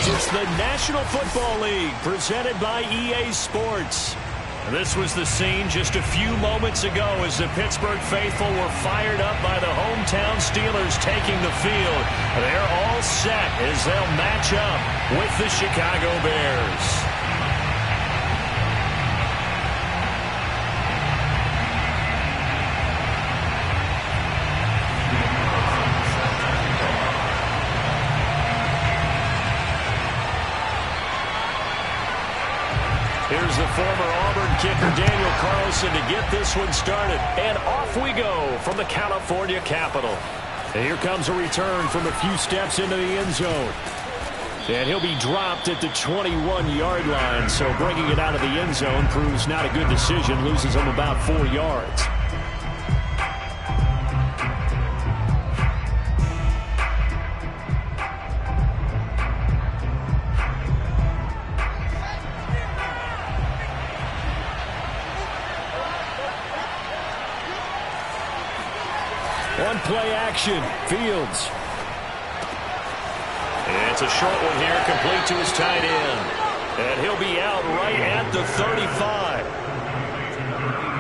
It's the National Football League presented by EA Sports. This was the scene just a few moments ago as the Pittsburgh faithful were fired up by the hometown Steelers taking the field. They're all set as they'll match up with the Chicago Bears. Here's the former Auburn kicker Daniel Carlson to get this one started. And off we go from the California Capitol. And here comes a return from a few steps into the end zone. And he'll be dropped at the 21-yard line. So bringing it out of the end zone proves not a good decision. Loses him about 4 yards. One play action. Fields. It's a short one here, complete to his tight end. And he'll be out right at the 35.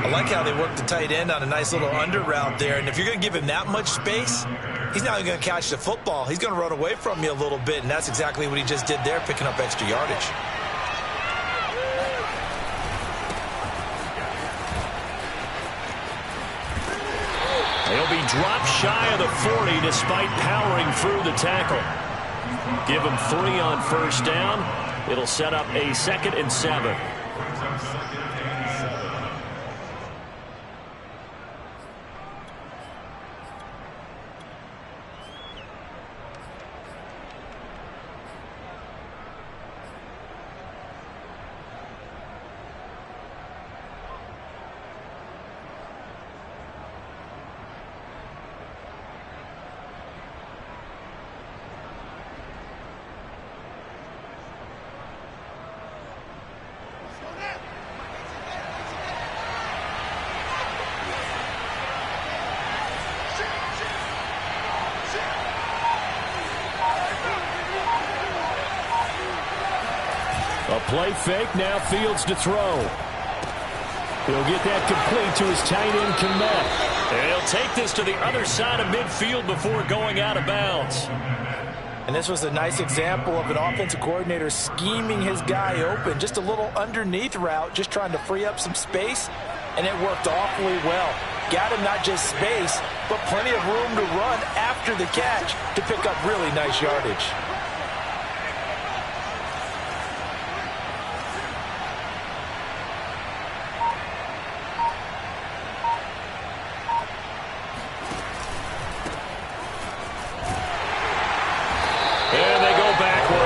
I like how they work the tight end on a nice little under route there. And if you're going to give him that much space, he's not going to catch the football. He's going to run away from you a little bit, and that's exactly what he just did there, picking up extra yardage. He'll be dropped shy of the 40 despite powering through the tackle. Give him 3 on first down. It'll set up a 2nd and 7. A play fake, now Fields to throw. He'll get that complete to his tight end, Kmet. And he'll take this to the other side of midfield before going out of bounds. And this was a nice example of an offensive coordinator scheming his guy open. Just a little underneath route, just trying to free up some space, and it worked awfully well. Got him not just space, but plenty of room to run after the catch to pick up really nice yardage.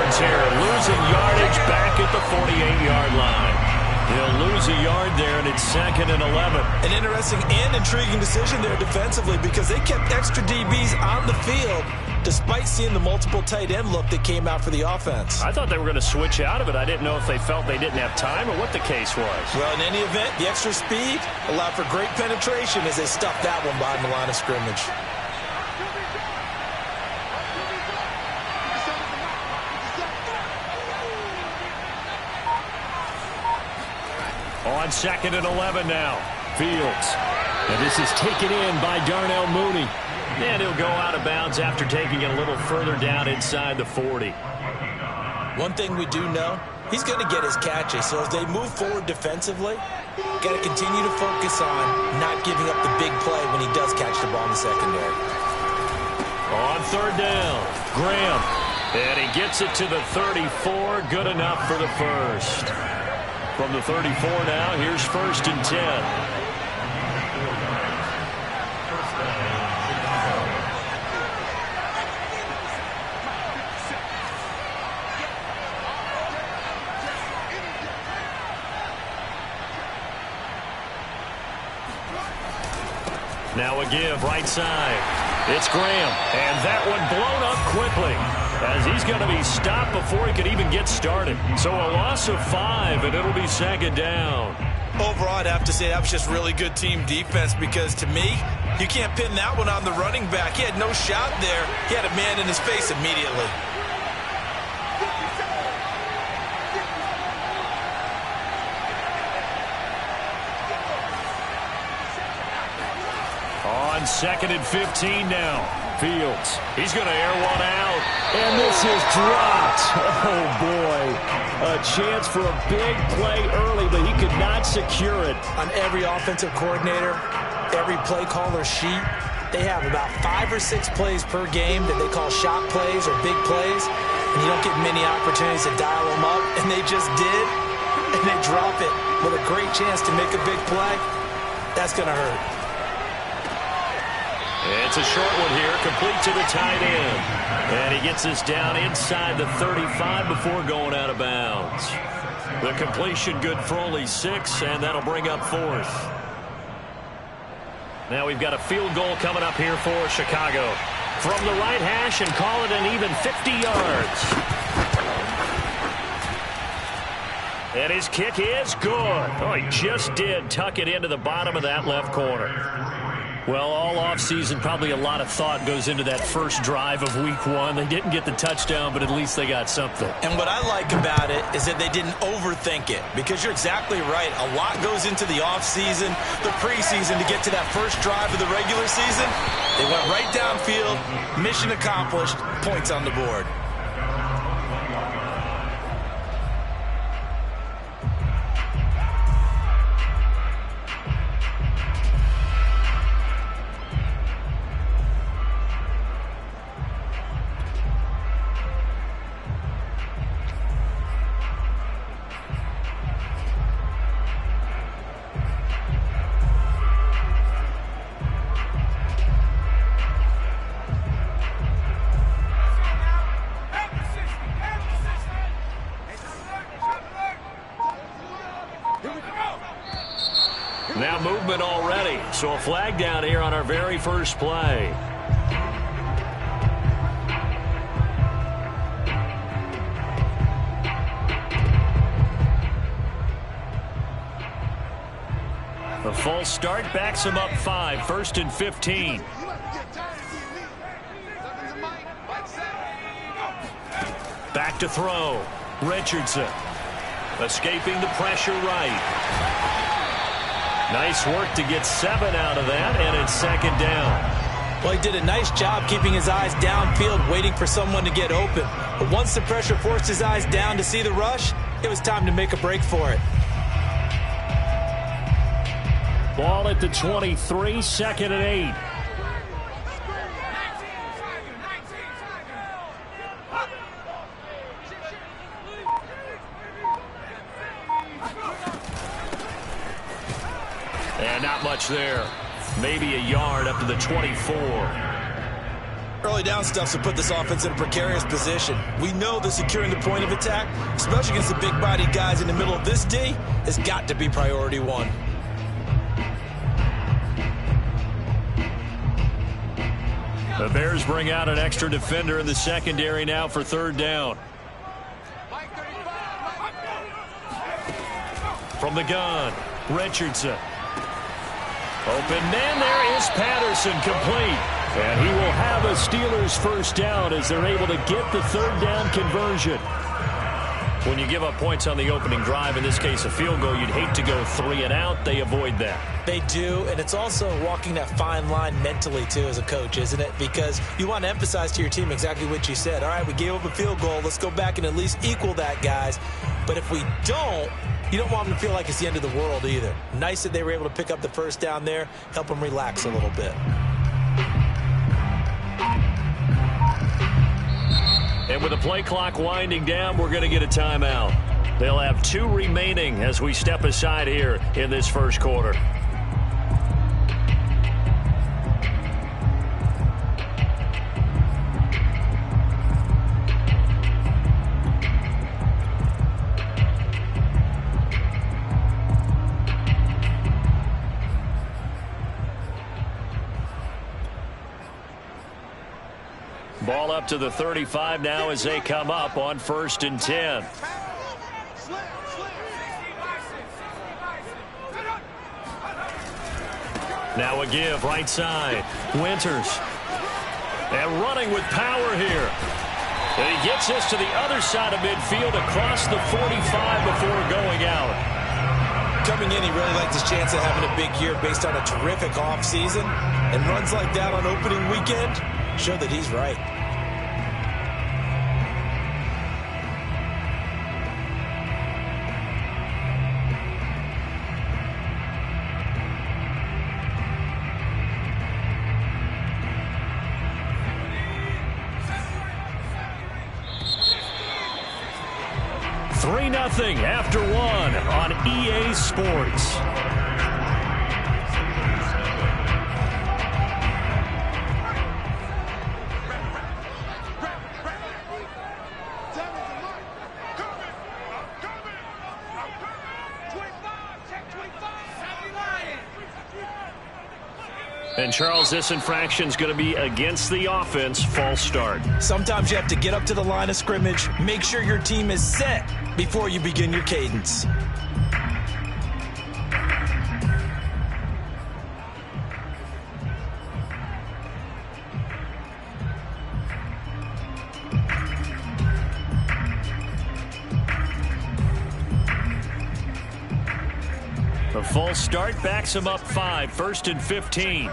Here, losing yardage back at the 48-yard line. He'll lose a yard there, and it's 2nd and 11. An interesting and intriguing decision there defensively because they kept extra DBs on the field despite seeing the multiple tight end look that came out for the offense. I thought they were going to switch out of it. I didn't know if they felt they didn't have time or what the case was. Well, in any event, the extra speed allowed for great penetration as they stuffed that one behind the line of scrimmage. On 2nd and 11 now. Fields. And this is taken in by Darnell Mooney. And he'll go out of bounds after taking it a little further down inside the 40. One thing we do know, he's going to get his catches. So as they move forward defensively, got to continue to focus on not giving up the big play when he does catch the ball in the secondary. On 3rd down, Graham. And he gets it to the 34. Good enough for the first. From the 34 now, here's 1st and 10. Now a give right side. It's Graham. And that one blown up quickly, as he's going to be stopped before he could even get started. So a loss of 5, and it'll be 2nd down. Overall, I'd have to say that was just really good team defense because, to me, you can't pin that one on the running back. He had no shot there. He had a man in his face immediately. On 2nd and 15 now. Fields. He's going to air one out. And this is dropped. Oh, boy. A chance for a big play early, but he could not secure it. On every offensive coordinator, every play caller sheet, they have about 5 or 6 plays per game that they call shot plays or big plays. And you don't get many opportunities to dial them up. And they just did. And they drop it with a great chance to make a big play. That's going to hurt. It's a short one here, complete to the tight end. And he gets us down inside the 35 before going out of bounds. The completion good for only 6, and that'll bring up 4th. Now we've got a field goal coming up here for Chicago. From the right hash and call it an even 50 yards. And his kick is good. Oh, he just did tuck it into the bottom of that left corner. Well, all offseason, probably a lot of thought goes into that first drive of week 1. They didn't get the touchdown, but at least they got something. And what I like about it is that they didn't overthink it, because you're exactly right. A lot goes into the offseason, the preseason, to get to that first drive of the regular season. They went right downfield, mission accomplished, points on the board. Now movement already, so a flag down here on our very first play. The false start backs him up 5, 1st and 15. Back to throw. Richardson escaping the pressure right. Nice work to get 7 out of that, and it's 2nd down. Well, he did a nice job keeping his eyes downfield, waiting for someone to get open. But once the pressure forced his eyes down to see the rush, it was time to make a break for it. Ball at the 23, 2nd and 8. And not much there. Maybe a yard up to the 24. Early down stuff to put this offense in a precarious position. We know that securing the point of attack, especially against the big-body guys in the middle of this D, has got to be priority 1. The Bears bring out an extra defender in the secondary now for 3rd down. From the gun, Richardson. Open man, there is Patterson, complete. And he will have a Steelers first down as they're able to get the 3rd down conversion. When you give up points on the opening drive, in this case a field goal, you'd hate to go 3 and out. They avoid that. They do, and it's also walking that fine line mentally, too, as a coach, isn't it? Because you want to emphasize to your team exactly what you said. All right, we gave up a field goal. Let's go back and at least equal that, guys. But if we don't, you don't want them to feel like it's the end of the world either. Nice that they were able to pick up the first down there, help them relax a little bit. And with the play clock winding down, we're going to get a timeout. They'll have 2 remaining as we step aside here in this first quarter. Ball up to the 35 now as they come up on 1st and 10. Now a give right side. Winters. And running with power here. And he gets this to the other side of midfield across the 45 before going out. Coming in, he really liked his chance of having a big year based on a terrific offseason. And runs like that on opening weekend show that he's right. Nothing after one on EA Sports. And Charles, this infraction is going to be against the offense. False start. Sometimes you have to get up to the line of scrimmage, make sure your team is set before you begin your cadence. The false start backs him up 5, 1st and 15.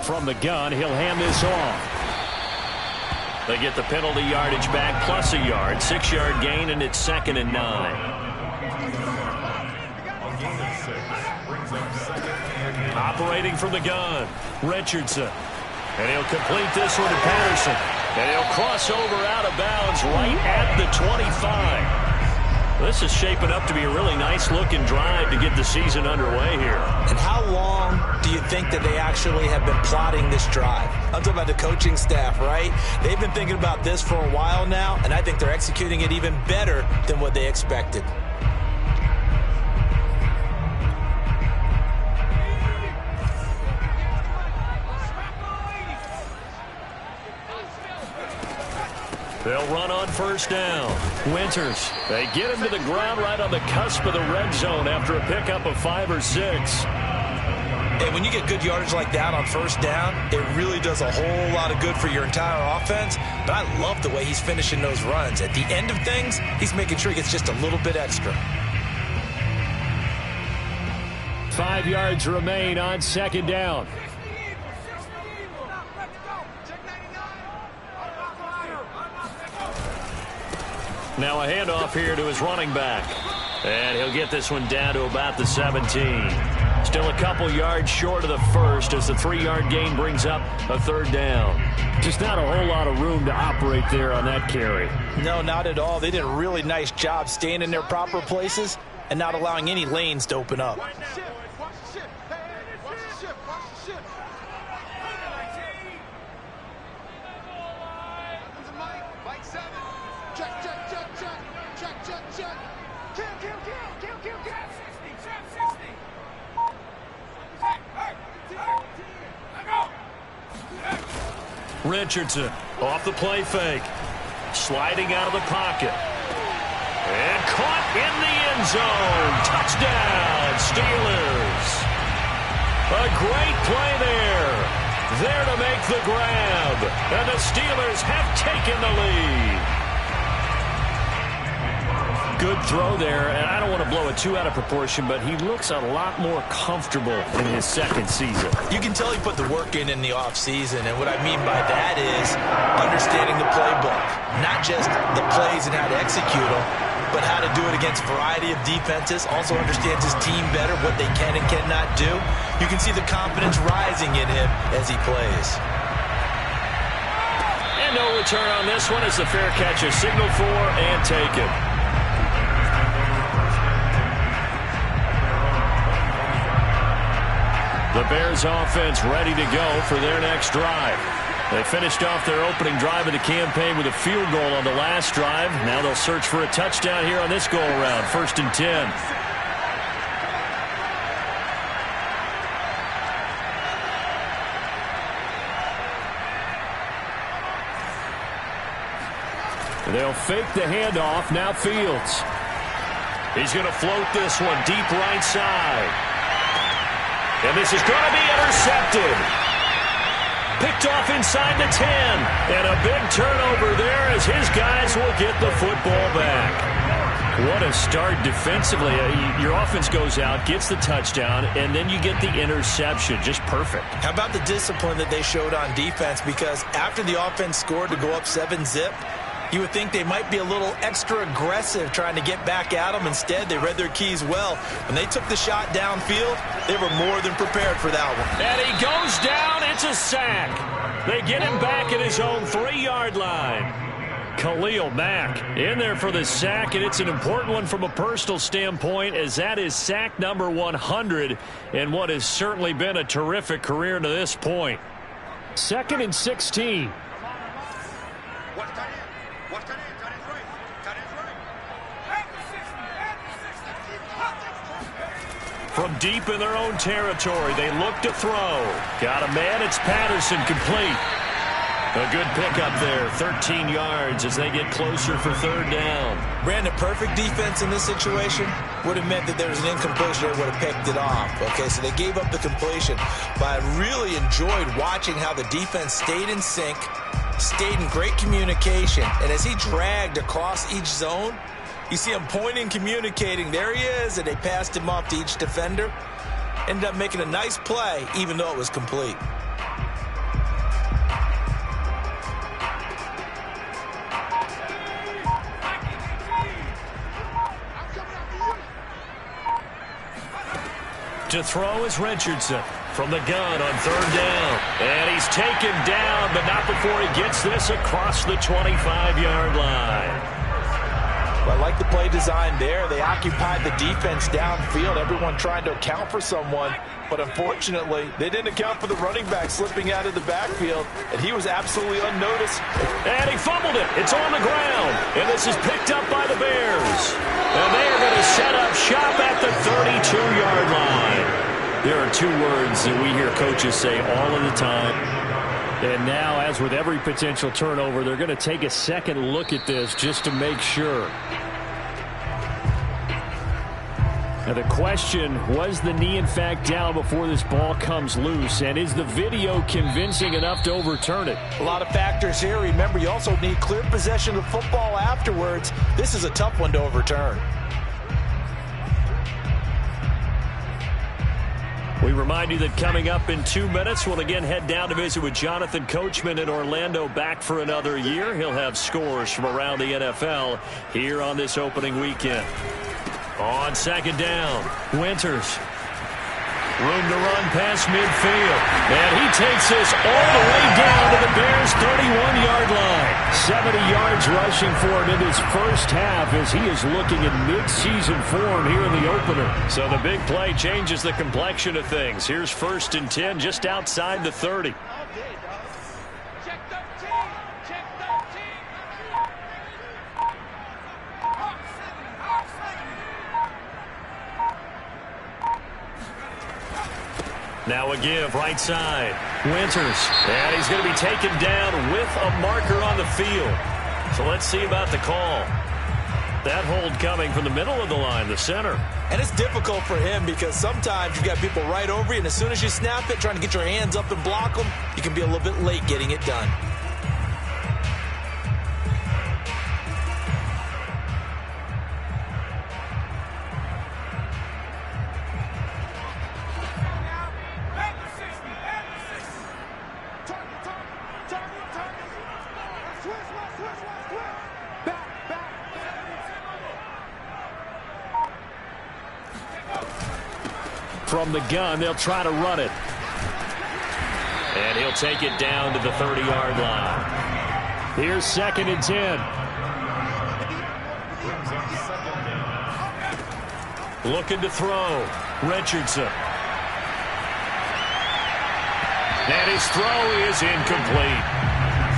From the gun, he'll hand this off. They get the penalty yardage back plus a yard. 6-yard gain, and it's 2nd and 9. Operating from the gun, Richardson. And he'll complete this one to Patterson. And he'll cross over out of bounds right at the 25. This is shaping up to be a really nice-looking drive to get the season underway here. And how long do you think that they actually have been plotting this drive? I'm talking about the coaching staff, right? They've been thinking about this for a while now, and I think they're executing it even better than what they expected. They'll run on 1st down. Winters. They get him to the ground right on the cusp of the red zone after a pickup of 5 or 6. And when you get good yardage like that on 1st down, it really does a whole lot of good for your entire offense. But I love the way he's finishing those runs. At the end of things, he's making sure he gets just a little bit extra. 5 yards remain on 2nd down. Now a handoff here to his running back. And he'll get this one down to about the 17. Still a couple yards short of the first as the 3-yard gain brings up a 3rd down. Just not a whole lot of room to operate there on that carry. No, not at all. They did a really nice job staying in their proper places and not allowing any lanes to open up. Richardson off the play fake. Sliding out of the pocket. And caught in the end zone. Touchdown, Steelers. A great play there. There to make the grab. And the Steelers have taken the lead. Good throw there, and I don't want to blow it too out of proportion, but he looks a lot more comfortable in his 2nd season. You can tell he put the work in the offseason, and what I mean by that is understanding the playbook. Not just the plays and how to execute them, but how to do it against a variety of defenses. Also understands his team better, what they can and cannot do. You can see the confidence rising in him as he plays. And no return on this one as the fair catch is signaled for and taken. The Bears offense ready to go for their next drive. They finished off their opening drive of the campaign with a field goal on the last drive. Now they'll search for a touchdown here on this go-around. 1st and 10. They'll fake the handoff. Now Fields. He's going to float this one deep right side. And this is going to be intercepted. Picked off inside the 10. And a big turnover there as his guys will get the football back. What a start defensively. Your offense goes out, gets the touchdown, and then you get the interception. Just perfect. How about the discipline that they showed on defense? Because after the offense scored to go up 7-zip, you would think they might be a little extra aggressive trying to get back at them. Instead, they read their keys well. When they took the shot downfield, they were more than prepared for that one. And he goes down. It's a sack. They get him back at his own 3-yard line. Khalil Mack in there for the sack, and it's an important one from a personal standpoint, as that is sack number 100 in what has certainly been a terrific career to this point. 2nd and 16. From deep in their own territory, they look to throw. Got a man, it's Patterson, complete. A good pickup there, 13 yards as they get closer for 3rd down. Brandon, perfect defense in this situation would have meant that there was an incompletion. They would have picked it off. Okay, so they gave up the completion. But I really enjoyed watching how the defense stayed in sync, stayed in great communication. And as he dragged across each zone, you see him pointing, communicating. There he is, and they passed him off to each defender. Ended up making a nice play, even though it was complete. To throw is Richardson from the gun on 3rd down. And he's taken down, but not before he gets this across the 25-yard line. Well, I like the play design there. They occupied the defense downfield, everyone trying to account for someone. But unfortunately, they didn't account for the running back slipping out of the backfield, and he was absolutely unnoticed. And he fumbled it. It's on the ground. And this is picked up by the Bears. And they are going to set up shop at the 32-yard line. There are 2 words that we hear coaches say all of the time. And now, as with every potential turnover, they're going to take a second look at this just to make sure. Now the question, was the knee in fact down before this ball comes loose? And is the video convincing enough to overturn it? A lot of factors here. Remember, you also need clear possession of football afterwards. This is a tough one to overturn. We remind you that coming up in 2 minutes, we'll again head down to visit with Jonathan Coachman in Orlando, back for another year. He'll have scores from around the NFL here on this opening weekend. On 2nd down, Winters. Room to run past midfield. And he takes this all the way down to the Bears' 31-yard line. 70 yards rushing for him in his first half as he is looking in mid-season form here in the opener. So the big play changes the complexion of things. Here's 1st and 10 just outside the 30. Now a give right side. Winters. And he's going to be taken down with a marker on the field. So let's see about the call. That hold coming from the middle of the line, the center. And it's difficult for him because sometimes you've got people right over you, and as soon as you snap it, trying to get your hands up and block them, you can be a little bit late getting it done. From the gun, they'll try to run it. And he'll take it down to the 30-yard line. Here's 2nd and 10. Looking to throw. Richardson. And his throw is incomplete.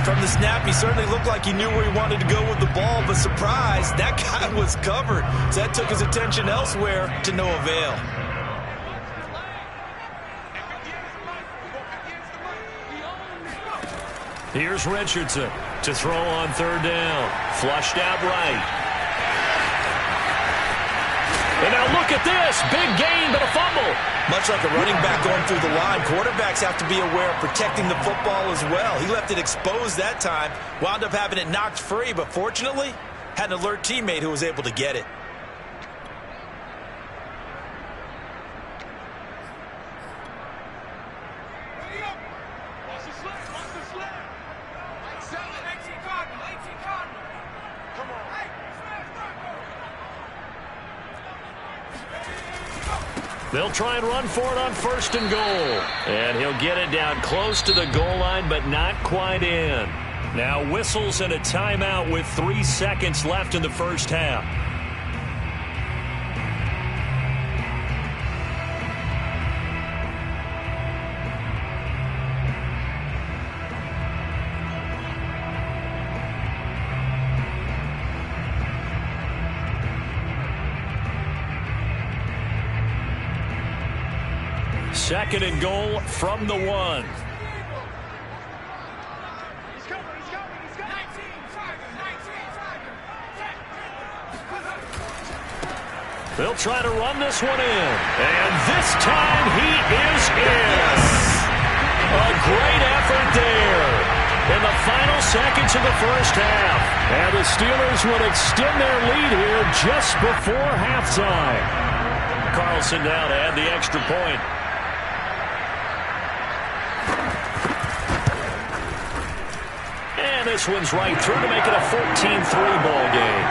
From the snap, he certainly looked like he knew where he wanted to go with the ball, but surprise, that guy was covered. So that took his attention elsewhere to no avail. Here's Richardson to throw on third down. Flushed out right. And now look at this. Big gain, but a fumble. Much like a running back going through the line, quarterbacks have to be aware of protecting the football as well. He left it exposed that time, wound up having it knocked free, but fortunately, had an alert teammate who was able to get it. They'll try and run for it on first and goal. And he'll get it down close to the goal line, but not quite in. Now whistles and a timeout with 3 seconds left in the first half. Second and goal from the 1. They'll try to run this one in. And this time he is in. A great effort there in the final seconds of the first half. And the Steelers would extend their lead here just before halftime. Carlson now to add the extra point. And this one's right through to make it a 14-3 ball game.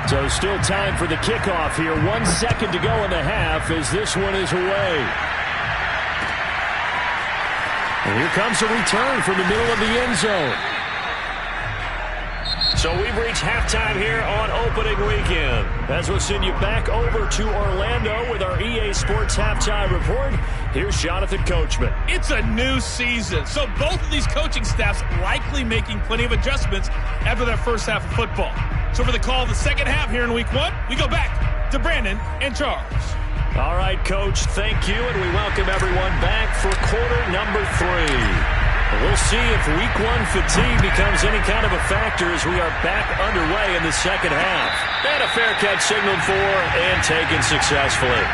So still time for the kickoff here. 1 second to go in the half as this one is away. And here comes a return from the middle of the end zone. So we've reached halftime here on opening weekend. As we'll send you back over to Orlando with our EA Sports Halftime Report, here's Jonathan Coachman. It's a new season, so both of these coaching staffs likely making plenty of adjustments after that first half of football. So for the call of the second half here in Week 1, we go back to Brandon and Charles. All right, Coach, thank you, and we welcome everyone back for quarter number 3. We'll see if Week 1 fatigue becomes any kind of a factor as we are back underway in the second half. And a fair catch signaled for and taken successfully.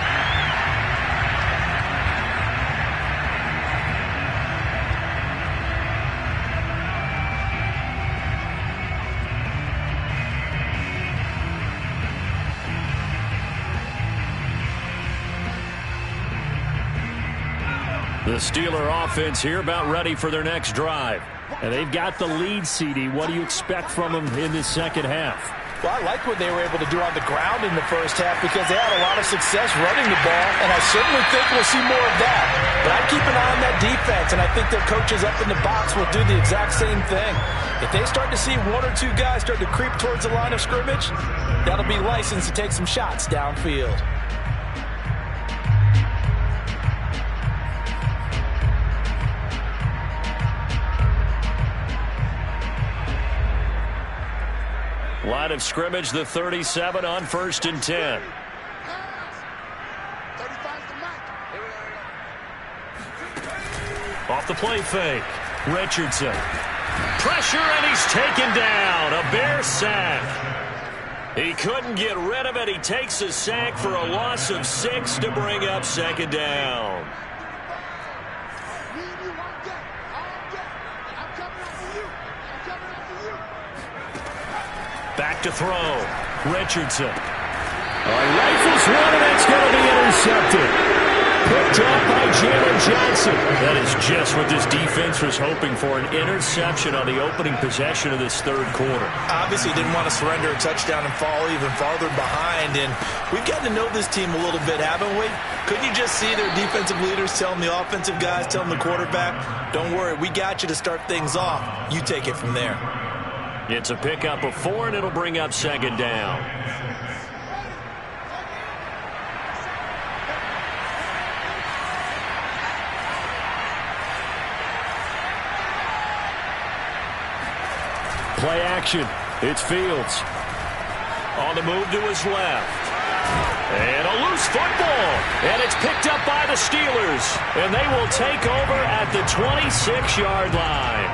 The Steeler offense here about ready for their next drive. And they've got the lead, CD. What do you expect from them in this second half? Well, I like what they were able to do on the ground in the first half because they had a lot of success running the ball, and I certainly think we'll see more of that. But I'd keep an eye on that defense, and I think their coaches up in the box will do the exact same thing. If they start to see 1 or 2 guys start to creep towards the line of scrimmage, that'll be licensed to take some shots downfield. Line of scrimmage, the 37 on first and 10. Off the play fake. Richardson. Pressure, and he's taken down. A Bear sack. He couldn't get rid of it. He takes a sack for a loss of 6 to bring up second down. Back to throw. Richardson. Rifles one, and that's going to be intercepted. Picked off by Jalen Johnson. That is just what this defense was hoping for, an interception on the opening possession of this third quarter. Obviously didn't want to surrender a touchdown and fall even farther behind, and we've gotten to know this team a little bit, haven't we? Couldn't you just see their defensive leaders telling the offensive guys, telling the quarterback, don't worry, we got you to start things off. You take it from there. It's a pickup of 4, and it'll bring up second down. Play action. It's Fields. On the move to his left. And a loose football. And it's picked up by the Steelers. And they will take over at the 26-yard line.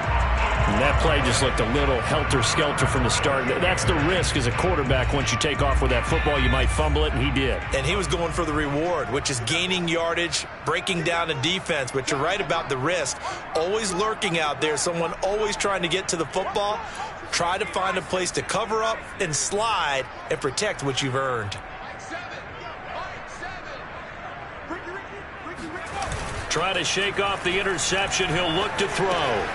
And that play just looked a little helter-skelter from the start. That's the risk as a quarterback. Once you take off with that football, you might fumble it, and he did. And he was going for the reward, which is gaining yardage, breaking down a defense. But you're right about the risk. Always lurking out there, someone always trying to get to the football. Try to find a place to cover up and slide and protect what you've earned. Try to shake off the interception. He'll look to throw.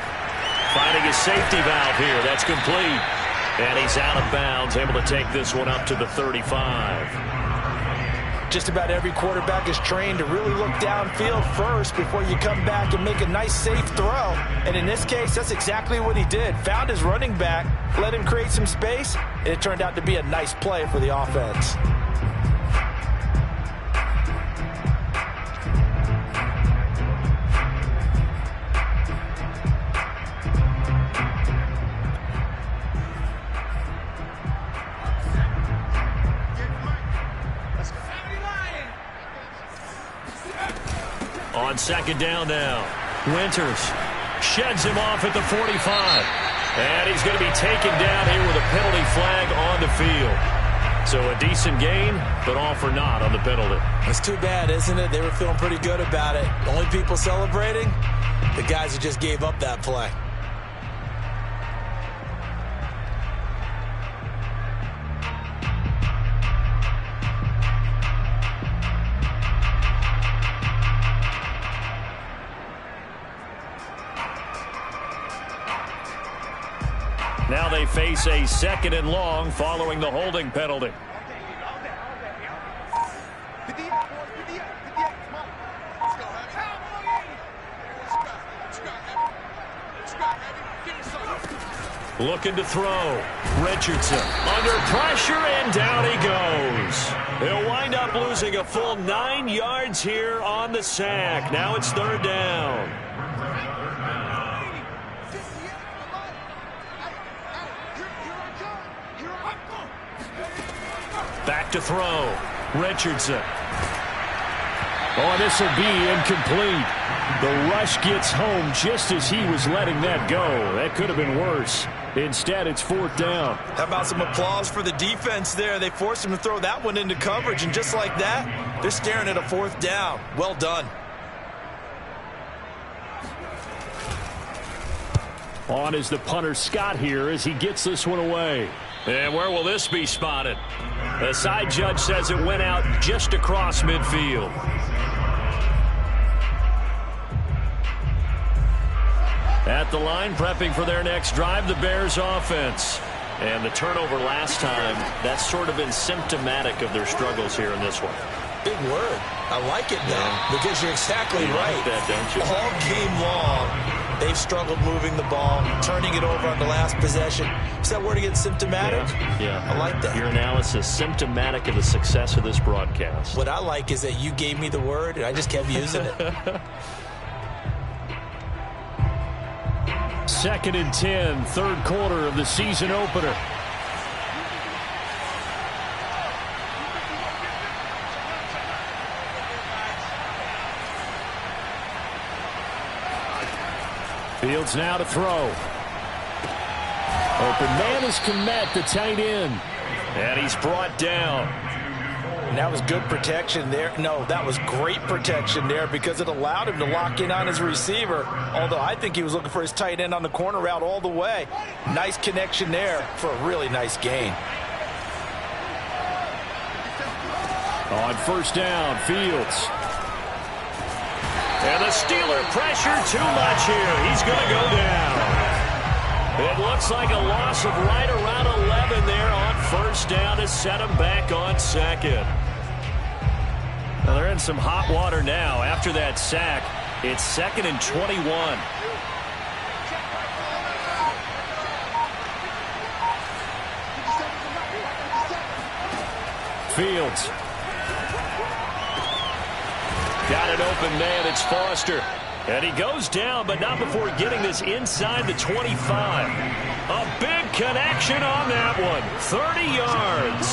Finding his safety valve here. That's complete. And he's out of bounds, able to take this one up to the 35. Just about every quarterback is trained to really look downfield first before you come back and make a nice, safe throw. And in this case, that's exactly what he did. Found his running back, let him create some space, and it turned out to be a nice play for the offense. On second down now, Winters sheds him off at the 45. And he's going to be taken down here with a penalty flag on the field. So a decent gain, but all for naught on the penalty. It's too bad, isn't it? They were feeling pretty good about it. Only people celebrating, the guys who just gave up that play. Now they face a second and long following the holding penalty. Looking to throw. Richardson under pressure, and down he goes. He'll wind up losing a full 9 yards here on the sack. Now it's third down. Back to throw. Richardson. Oh, this will be incomplete. The rush gets home just as he was letting that go. That could have been worse. Instead, it's fourth down. How about some applause for the defense there? They forced him to throw that one into coverage, and just like that, they're staring at a fourth down. Well done. On is the punter, Scott, here as he gets this one away. And where will this be spotted? The side judge says it went out just across midfield. At the line, prepping for their next drive, the Bears offense. And the turnover last time, that's sort of been symptomatic of their struggles here in this one. Big word. I like it, though, because you're exactly right. Like that, don't you? All game long, they've struggled moving the ball, turning it over on the last possession. Is that word again, symptomatic? Yeah. I like that. Your analysis, symptomatic of the success of this broadcast. What I like is that you gave me the word, and I just kept using it. Second and 10, third quarter of the season opener. Fields now to throw. Open man is Kmet, the tight end. And he's brought down. And that was good protection there. No, that was great protection there because it allowed him to lock in on his receiver. Although I think he was looking for his tight end on the corner route all the way. Nice connection there for a really nice gain. On first down, Fields. And the Steeler pressure too much here. He's going to go down. It looks like a loss of right around 11 there on first down to set him back on second. Now they're in some hot water now. After that sack, it's second and 21. Fields. Got an open man. It's Foster. And he goes down, but not before getting this inside the 25. A big connection on that one. 30 yards.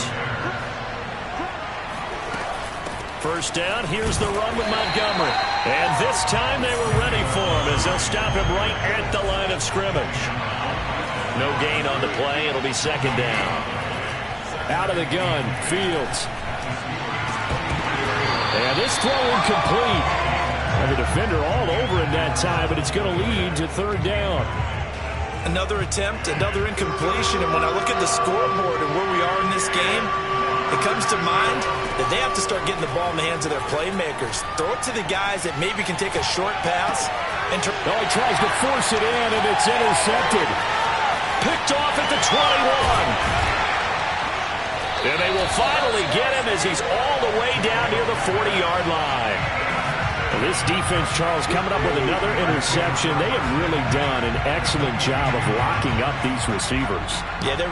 First down, here's the run with Montgomery. And this time they were ready for him as they'll stop him right at the line of scrimmage. No gain on the play. It'll be second down. Out of the gun, Fields. And this throw incomplete. And the defender all over in that time, but it's going to lead to third down. Another attempt, another incompletion, and when I look at the scoreboard and where we are in this game, it comes to mind that they have to start getting the ball in the hands of their playmakers. Throw it to the guys that maybe can take a short pass. He tries to force it in, and it's intercepted. Picked off at the 21. And they will finally get him as he's all the way down near the 40-yard line. This defense, Charles, coming up with another interception. They have really done an excellent job of locking up these receivers. Yeah, they're